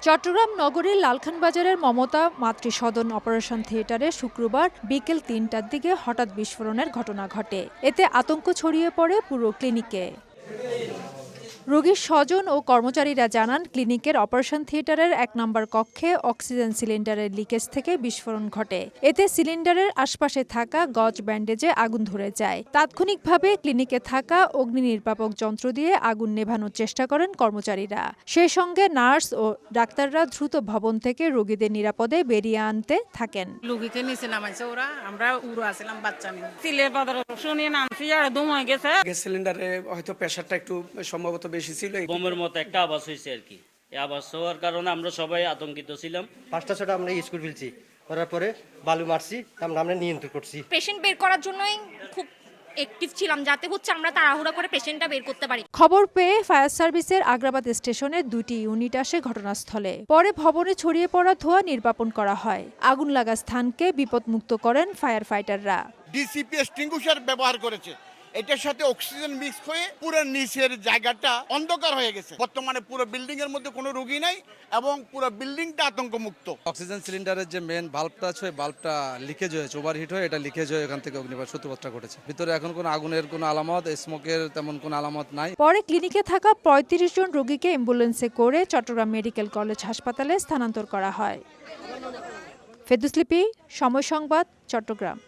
চট্টগ্রাম নগরীর লালখান বাজারের মমতা মাতৃসদন অপারেশন থিয়েটারে শুক্রবার বিকেল ৩টার দিকে হঠাৎ বিস্ফোরণের ঘটনা ঘটে। এতে আতঙ্ক ছড়িয়ে পড়ে পুরো ক্লিনিকে। রোগীর স্বজন ও কর্মচারীরা জানান, ক্লিনিকের অপারেশন থিয়েটারের ১ নম্বর কক্ষে অক্সিজেন সিলিন্ডারের লিকেজ থেকে বিস্ফোরণ ঘটে। এতে সিলিন্ডারের আশপাশে থাকা গজ ব্যান্ডেজে আগুন ধরে যায়। তাৎক্ষণিকভাবে ক্লিনিকে থাকা অগ্নি নির্বাপক যন্ত্র দিয়ে আগুন নেভানোর চেষ্টা করেন কর্মচারীরা। সেই সঙ্গে নার্স ও ডাক্তাররা দ্রুত ভবন থেকে রোগীদের নিরাপদে বেরিয়ে আনতে থাকেন। রোগীকে নিচে নামাইছে ওরা, আমরা উড়ো আসলাম বাচ্চা নিয়ে। সিলের বাজার শুনিয়ে নামছি আর দম হয়ে গেছে। গ্যাস সিলিন্ডারে হয়তো প্রেসারটা একটু সম্ভবত বেশি ছিল। বোমের মতো একটা আওয়াজ হয়েছে আর কি। এই আওয়াজ হওয়ার কারণে আমরা সবাই আতঙ্কিত ছিলাম। ৫টা ৬টা আমরা স্কুল ফেলছি, করার পরে বালু মারছি, আমরা নিয়ন্ত্রণ করছি। পেশেন্ট বের করার জন্যই খুব অ্যাক্টিভ ছিলাম, যাতে আমরা তাড়াহুড়া করে পেশেন্টটা বের করতে পারি। খবর পেয়ে ফায়ার সার্ভিসের আগ্রাবাদ স্টেশনের ২টি ইউনিট আসে ঘটনাস্থলে। পরে ভবনে ছড়িয়ে পড়া ধোঁয়া নির্বাপন করা হয়। আগুন লাগা স্থানকে বিপদমুক্ত করেন ফায়ার ফাইটাররা। ডিসিপি এক্সটিংগুইশার ব্যবহার করেছে। এটার সাথে অক্সিজেন মিক্স হয়ে পুরো নিচের জায়গাটা অন্ধকার হয়ে গেছে। বর্তমানে পুরো বিল্ডিং এর মধ্যে কোনো রোগী নাই এবং পুরো বিল্ডিংটা আতঙ্কমুক্ত। অক্সিজেন সিলিন্ডারের যে মেন বাল্বটা আছে, ওই বাল্বটা লিকেজ হয়েছে, ওভারহিট হয়ে এটা লিকেজ হয়ে এখান থেকে অগ্নিকাণ্ডের সূত্রপাতটা ঘটেছে। ভিতরে এখন কোনো আগুনের কোনো আলামত, স্মোকের তেমন কোনো আলামত নাই। পরে ক্লিনিকে থাকা ৩৫ জন রোগীকে অ্যাম্বুলেন্সে করে চট্টগ্রাম মেডিকেল কলেজ হাসপাতালে স্থানান্তর করা হয়। ফেরদৌস লিপি, সময় সংবাদ, চট্টগ্রাম।